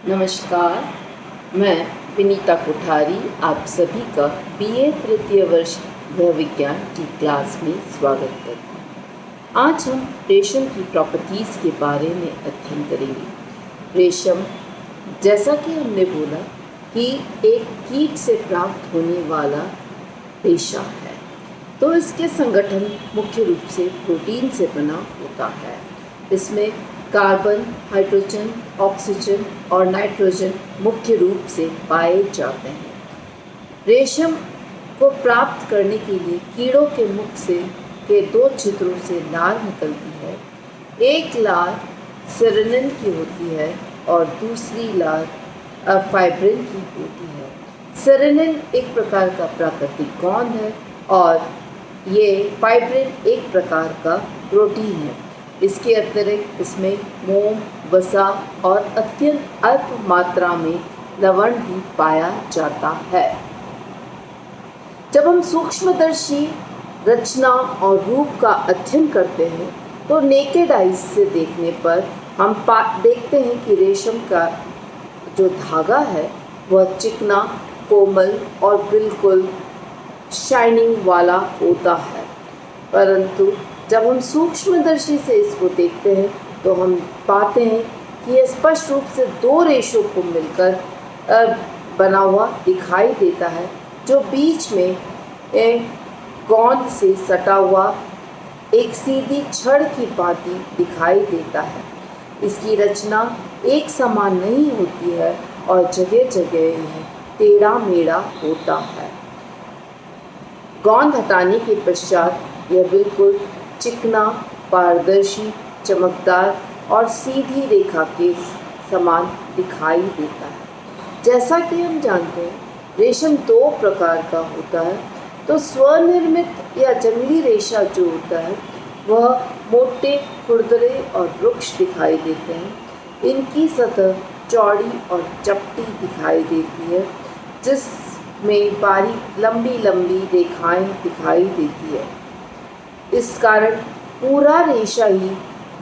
नमस्कार, मैं विनीता कोठारी आप सभी का बीए तृतीय वर्ष गृह विज्ञान की क्लास में स्वागत करती हूँ। आज हम रेशम की प्रॉपर्टीज़ के बारे में अध्ययन करेंगे। रेशम, जैसा कि हमने बोला कि एक कीट से प्राप्त होने वाला रेशा है, तो इसके संगठन मुख्य रूप से प्रोटीन से बना होता है। इसमें कार्बन, हाइड्रोजन, ऑक्सीजन और नाइट्रोजन मुख्य रूप से पाए जाते हैं। रेशम को प्राप्त करने के लिए कीड़ों के मुख से के दो छिद्रों से लार निकलती है। एक लार सेरेनिन की होती है और दूसरी लार फाइब्रिन की होती है। सेरेनिन एक प्रकार का प्राकृतिक गोंद है और ये फाइब्रिन एक प्रकार का प्रोटीन है। इसके अतिरिक्त इसमें मोम, वसा और अत्यंत अल्प मात्रा में लवण भी पाया जाता है। जब हम सूक्ष्मदर्शी रचना और रूप का अध्ययन करते हैं तो नेकेड आइज से देखने पर हम देखते हैं कि रेशम का जो धागा है वह चिकना, कोमल और बिल्कुल शाइनिंग वाला होता है। परंतु जब हम सूक्ष्मदर्शी से इसको देखते हैं तो हम पाते हैं कि यह स्पष्ट रूप से दो रेशों को मिलकर बना हुआ दिखाई देता है, जो बीच में गोंद से सटा हुआ एक सीधी छड़ की भांति दिखाई देता है। इसकी रचना एक समान नहीं होती है और जगह जगह यह टेढ़ा मेढ़ा होता है। गोंद हटाने के पश्चात यह बिल्कुल चिकना, पारदर्शी, चमकदार और सीधी रेखा के समान दिखाई देता है। जैसा कि हम जानते हैं, रेशम दो प्रकार का होता है। तो स्वनिर्मित या जंगली रेशा जो होता है वह मोटे, खुरदरे और रुक्ष दिखाई देते हैं। इनकी सतह चौड़ी और चपटी दिखाई देती है, जिसमें बारीक लंबी लंबी रेखाएं दिखाई देती है। इस कारण पूरा रेशा ही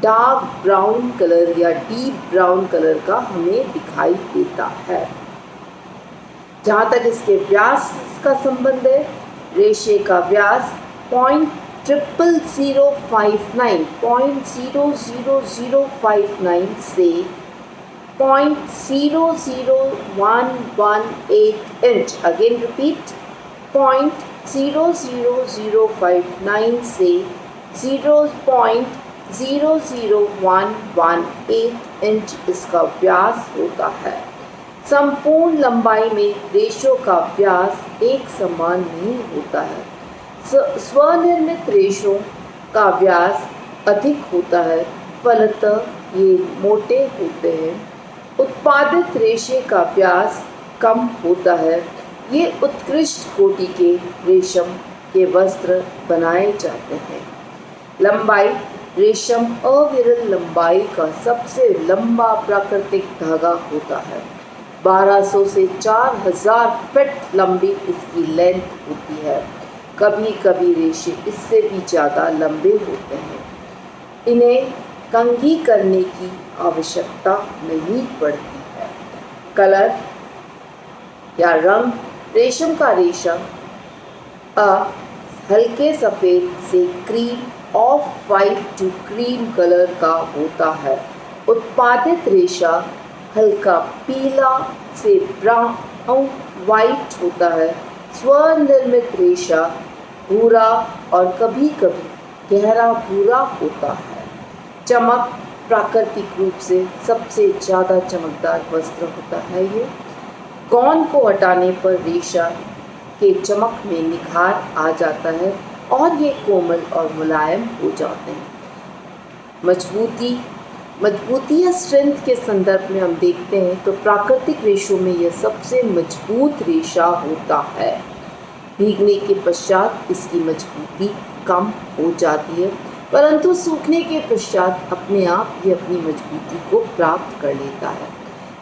डार्क ब्राउन कलर या डीप ब्राउन कलर का हमें दिखाई देता है। जहाँ तक इसके व्यास का संबंध है, रेशे का व्यास 0.00059 से 0.00118 इंच, अगेन रिपीट 0.00059 से 0.00118 इंच इसका व्यास होता है। संपूर्ण लंबाई में रेशों का व्यास एक समान नहीं होता है। स्वनिर्मित रेशों का व्यास अधिक होता है, फलतः ये मोटे होते हैं। उत्पादित रेशे का व्यास कम होता है। ये उत्कृष्ट कोटि के रेशम के वस्त्र बनाए जाते हैं। लंबाई, रेशम अविरल लंबाई का सबसे लंबा प्राकृतिक धागा होता है। 1200 से 4000 फीट लंबी इसकी लेंथ होती है। कभी कभी रेशे इससे भी ज़्यादा लंबे होते हैं। इन्हें कंघी करने की आवश्यकता नहीं पड़ती है। कलर या रंग, रेशम का रेशा हल्के सफ़ेद से cream, off white to cream colour का होता है। उत्पादित रेशा हल्का पीला से ब्राउन वाइट होता है। स्वनिर्मित रेशा भूरा और कभी कभी गहरा भूरा होता है। चमक, प्राकृतिक रूप से सबसे ज़्यादा चमकदार वस्त्र होता है ये। गोंद को हटाने पर रेशा के चमक में निखार आ जाता है और ये कोमल और मुलायम हो जाते हैं। मजबूती या स्ट्रेंथ के संदर्भ में हम देखते हैं तो प्राकृतिक रेशों में यह सबसे मजबूत रेशा होता है। भीगने के पश्चात इसकी मजबूती कम हो जाती है, परंतु सूखने के पश्चात अपने आप ये अपनी मजबूती को प्राप्त कर लेता है।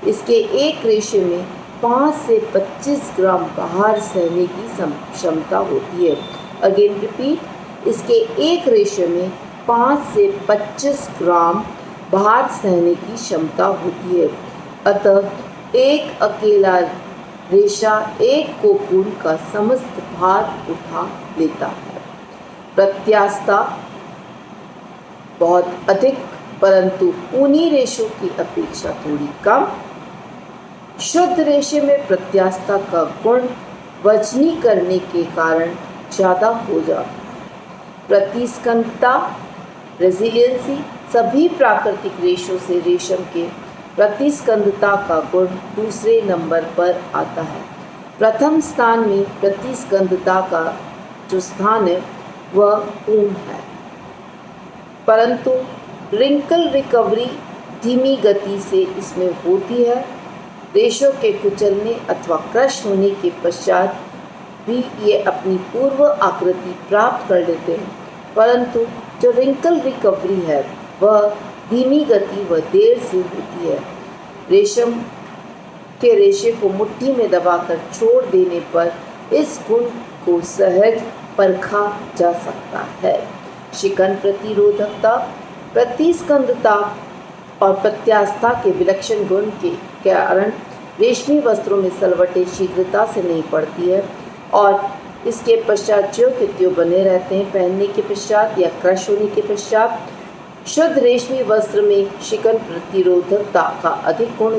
इसके एक रेशे में 5 से 25 ग्राम भार सहने की क्षमता होती है। अगेन रिपीट, इसके एक रेशे में 5 से 25 ग्राम भार सहने की क्षमता होती है। अतः एक अकेला रेशा एक कोकून का समस्त भार उठा लेता है। प्रत्यास्था बहुत अधिक परंतु ऊनी रेशों की अपेक्षा थोड़ी कम। शुद्ध रेशे में प्रत्यास्था का गुण वजनी करने के कारण ज़्यादा हो जाता है। प्रतिस्कंदता रेजिलियंसी सभी प्राकृतिक रेशों से रेशम के प्रतिस्कंदता का गुण दूसरे नंबर पर आता है। प्रथम स्थान में प्रतिस्कंदता का जो स्थान है वह ऊन है, परंतु रिंकल रिकवरी धीमी गति से इसमें होती है। रेशों के कुचलने अथवा क्रश होने के पश्चात भी ये अपनी पूर्व आकृति प्राप्त कर लेते हैं, परंतु जो रिंकल रिकवरी है वह धीमी गति व देर से होती है। रेशम के रेशे को मुट्ठी में दबाकर छोड़ देने पर इस गुण को सहज परखा जा सकता है। शिकन प्रतिरोधकता प्रतिस्कंदता और प्रत्यास्था के विलक्षण गुण के कारण रेशमी वस्त्रों में सलवटें शीघ्रता से नहीं पड़ती है और इसके पश्चात ज्यों के त्यों बने रहते हैं। पहनने के पश्चात या क्रश होने के पश्चात शुद्ध रेशमी वस्त्र में शिकन प्रतिरोधकता का अधिक गुण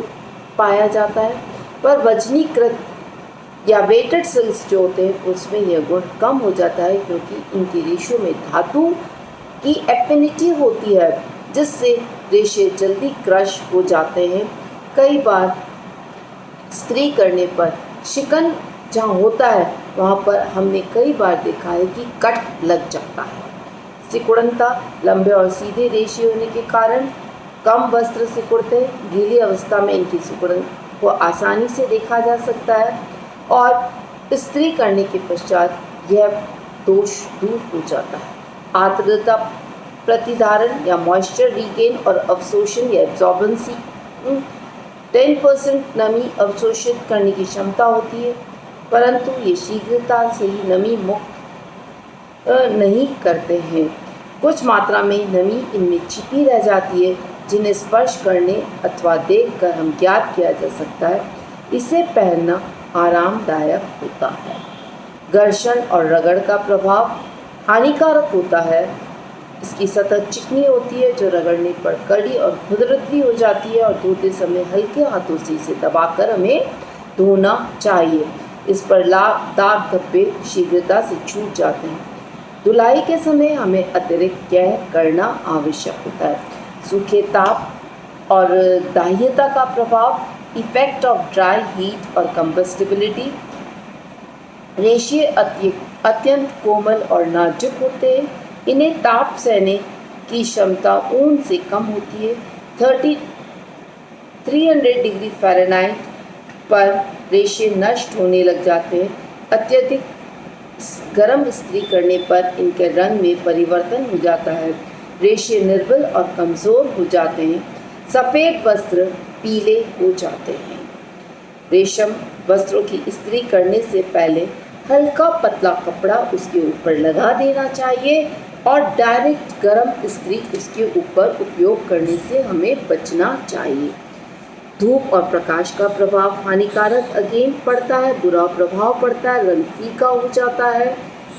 पाया जाता है, पर वजनीकृत या वेटेड सिल्क्स जो होते हैं उसमें यह गुण कम हो जाता है, क्योंकि इनकी रेशों में धातु की एफिनिटी होती है जिससे रेशे जल्दी क्रश हो जाते हैं। कई बार स्त्री करने पर शिकन जहाँ होता है वहाँ पर हमने कई बार देखा है कि कट लग जाता है। सिकुड़नता लंबे और सीधे रेशे होने के कारण कम वस्त्र सिकुड़ते हैं। गीली अवस्था में इनकी सिकुड़न को आसानी से देखा जा सकता है और स्त्री करने के पश्चात यह दोष दूर हो जाता है। आर्द्रता प्रतिधारण या मॉइस्चर रीगेन और अवशोषण या एब्जॉर्बेंसी 10% नमी अवशोषित करने की क्षमता होती है, परंतु ये शीघ्रता से ही नमी मुक्त नहीं करते हैं। कुछ मात्रा में नमी इनमें छिपी रह जाती है, जिन्हें स्पर्श करने अथवा देखकर हम ज्ञात किया जा सकता है। इसे पहनना आरामदायक होता है। घर्षण और रगड़ का प्रभाव हानिकारक होता है। इसकी सतह चिकनी होती है जो रगड़ने पर कड़ी और खुरदरी हो जाती है और धोते समय हल्के हाथों से इसे दबाकर हमें धोना चाहिए। इस पर दाग धब्बे शीघ्रता से छूट जाते हैं। धुलाई के समय हमें अतिरिक्त केयर करना आवश्यक होता है। सूखे ताप और दाह्यता का प्रभाव इफेक्ट ऑफ ड्राई हीट और कंबस्टिबिलिटी। रेशे अत्यंत कोमल और नाजुक होते हैं। इन्हें ताप सहने की क्षमता ऊन से कम होती है। 300 डिग्री फ़ारेनहाइट पर रेशे नष्ट होने लग जाते हैं। अत्यधिक गर्म इस्त्री करने पर इनके रंग में परिवर्तन हो जाता है। रेशे निर्बल और कमज़ोर हो जाते हैं। सफ़ेद वस्त्र पीले हो जाते हैं। रेशम वस्त्रों की इस्त्री करने से पहले हल्का पतला कपड़ा उसके ऊपर लगा देना चाहिए और डायरेक्ट गर्म इस्त्री उसके ऊपर उपयोग करने से हमें बचना चाहिए। धूप और प्रकाश का प्रभाव हानिकारक अगेन पड़ता है, बुरा प्रभाव पड़ता है। रंग फीका हो जाता है,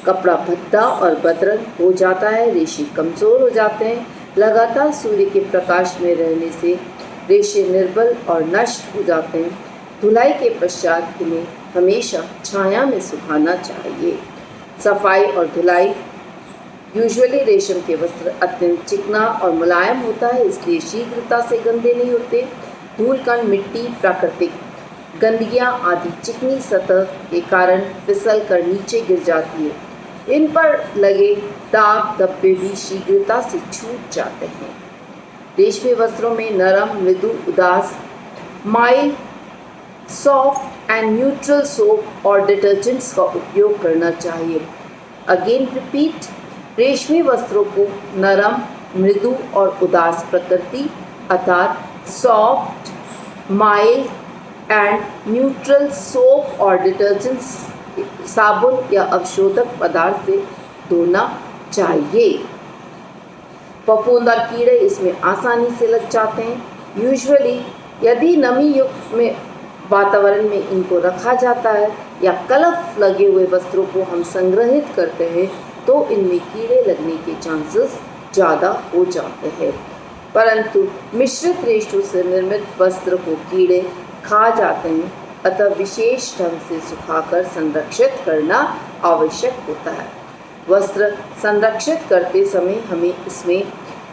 कपड़ा भद्दा और बदरंग हो जाता है, रेशे कमज़ोर हो जाते हैं। लगातार सूर्य के प्रकाश में रहने से रेशे निर्बल और नष्ट हो जाते हैं। धुलाई के पश्चात इन्हें हमेशा छाया में सुखाना चाहिए। सफाई और धुलाई यूजुअली रेशम के वस्त्र अत्यंत चिकना और मुलायम होता है, इसलिए शीघ्रता से गंदे नहीं होते। धूल कण, मिट्टी, प्राकृतिक गंदगियाँ आदि चिकनी सतह के कारण फिसल कर नीचे गिर जाती है। इन पर लगे दाग धब्बे भी शीघ्रता से छूट जाते हैं। रेशमी वस्त्रों में नरम, मृदु, उदास, mild, soft and neutral soap और डिटर्जेंट्स का उपयोग करना चाहिए। अगेन रिपीट, रेशमी वस्त्रों को नरम, मृदु और उदास प्रकृति अर्थात soft, mild and neutral soap और डिटर्जेंट्स साबुन या अवशोधक पदार्थ से धोना चाहिए। फफूंद और कीड़े इसमें आसानी से लग जाते हैं। यूजुअली यदि नमी युक्त में वातावरण में इनको रखा जाता है या कलफ लगे हुए वस्त्रों को हम संग्रहित करते हैं तो इनमें कीड़े लगने के चांसेस ज़्यादा हो जाते हैं। परंतु मिश्रित रेशों से निर्मित वस्त्र को कीड़े खा जाते हैं, अतः विशेष ढंग से सुखाकर संरक्षित करना आवश्यक होता है। वस्त्र संरक्षित करते समय हमें इसमें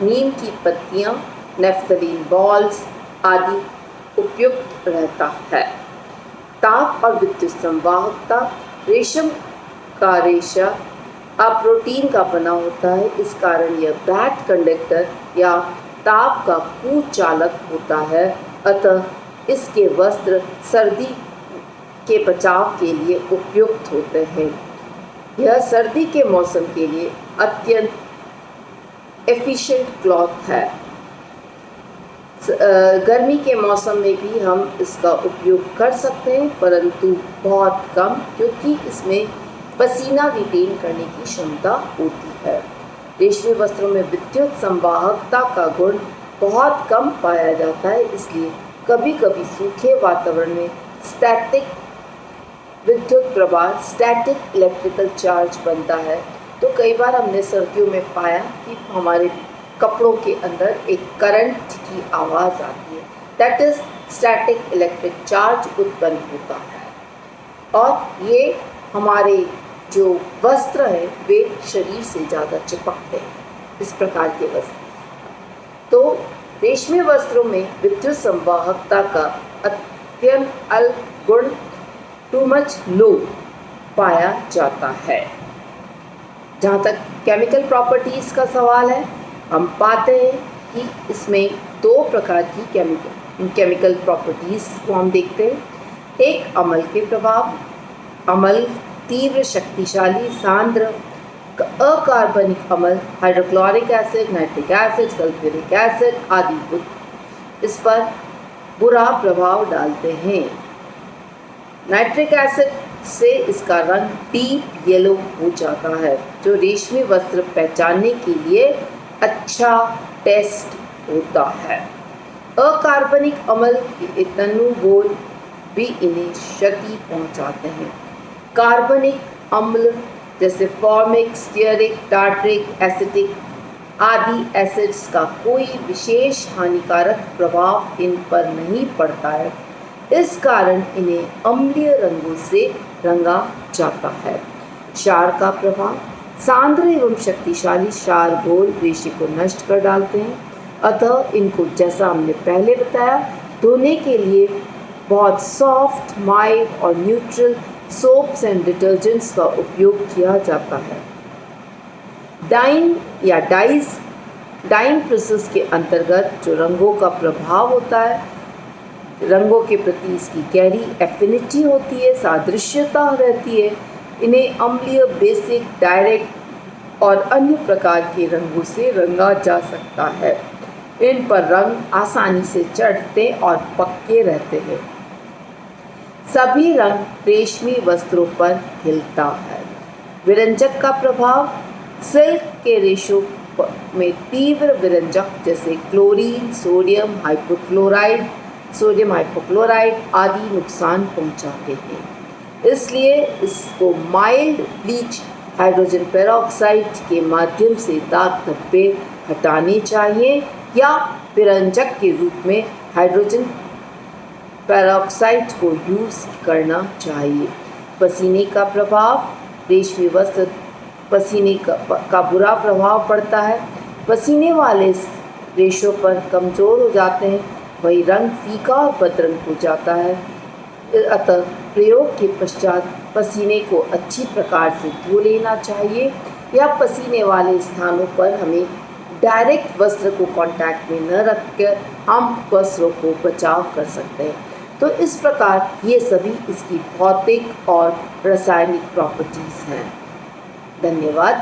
नीम की पत्तियां, नेफ्थलीन बॉल्स आदि उपयुक्त रहता है। ताप और विद्युत संवाहकता। रेशम का रेशा अप्रोटीन का बना होता है, इस कारण यह बैड कंडक्टर या ताप का कुचालक होता है, अतः इसके वस्त्र सर्दी के बचाव के लिए उपयुक्त होते हैं। यह सर्दी के मौसम के लिए अत्यंत एफिशिएंट क्लॉथ है। गर्मी के मौसम में भी हम इसका उपयोग कर सकते हैं, परंतु बहुत कम, क्योंकि इसमें पसीना रिटेन करने की क्षमता होती है। रेशमी वस्त्रों में विद्युत संवाहकता का गुण बहुत कम पाया जाता है, इसलिए कभी कभी सूखे वातावरण में स्टैटिक विद्युत प्रवाह, स्टैटिक इलेक्ट्रिकल चार्ज बनता है। तो कई बार हमने सर्दियों में पाया कि हमारे कपड़ों के अंदर एक करंट की आवाज़ आती है, that is static electric charge उत्पन्न होता है। और ये हमारे जो वस्त्र हैं वे शरीर से ज़्यादा चिपकते हैं, इस प्रकार के वस्त्र। तो रेशमी वस्त्रों में विद्युत संवाहकता का अत्यंत अल्प गुण, टू मच लो, पाया जाता है। जहाँ तक केमिकल प्रॉपर्टीज़ का सवाल है, हम पाते हैं कि इसमें दो प्रकार की केमिकल प्रॉपर्टीज़ को हम देखते हैं। एक अम्ल के प्रभाव। अम्ल तीव्र, शक्तिशाली, सांद्र अकार्बनिक अम्ल, hydrochloric acid, nitric acid, sulphuric acid आदि इस पर बुरा प्रभाव डालते हैं। नाइट्रिक एसिड से इसका रंग डीप येलो हो जाता है, जो रेशमी वस्त्र पहचानने के लिए अच्छा टेस्ट होता है। अकार्बनिक अम्ल के तनु गोल भी इन्हें क्षति पहुंचाते हैं। कार्बनिक अम्ल जैसे फॉर्मिक, स्टीयरिक, टार्टरिक, एसिटिक आदि एसिड्स का कोई विशेष हानिकारक प्रभाव इन पर नहीं पड़ता है, इस कारण इन्हें अम्लीय रंगों से रंगा जाता है। क्षार का प्रभाव। सांद्र एवं शक्तिशाली क्षार घोल रेशे को नष्ट कर डालते हैं, अतः इनको, जैसा हमने पहले बताया, धोने के लिए बहुत सॉफ्ट, माइल्ड और न्यूट्रल सोप्स एंड डिटर्जेंट्स का उपयोग किया जाता है। डाइंग या डाइंग प्रोसेस के अंतर्गत जो रंगों का प्रभाव होता है, रंगों के प्रति इसकी गहरी एफिनिटी होती है, सादृश्यता रहती है। इन्हें अम्लीय, बेसिक, डायरेक्ट और अन्य प्रकार के रंगों से रंगा जा सकता है। इन पर रंग आसानी से चढ़ते और पक्के रहते हैं। सभी रंग रेशमी वस्त्रों पर खिलता है। विरंजक का प्रभाव। सिल्क के रेशों में तीव्र विरंजक जैसे क्लोरीन, सोडियम हाइपोक्लोराइड आदि नुकसान पहुंचाते हैं, इसलिए इसको माइल्ड ब्लीच हाइड्रोजन पेरोक्साइड के माध्यम से दाग धब्बे हटाने चाहिए या विरंजक के रूप में हाइड्रोजन पेरोक्साइड को यूज़ करना चाहिए। पसीने का प्रभाव। रेशमी वस्त्र पसीने का बुरा प्रभाव पड़ता है। पसीने वाले रेशों पर कमज़ोर हो जाते हैं, वही रंग फीका और बदरंग हो जाता है। अतः प्रयोग के पश्चात पसीने को अच्छी प्रकार से धो लेना चाहिए, या पसीने वाले स्थानों पर हमें डायरेक्ट वस्त्र को कांटेक्ट में न रखकर हम वस्त्रों को बचाव कर सकते हैं। तो इस प्रकार ये सभी इसकी भौतिक और रासायनिक प्रॉपर्टीज़ हैं। धन्यवाद।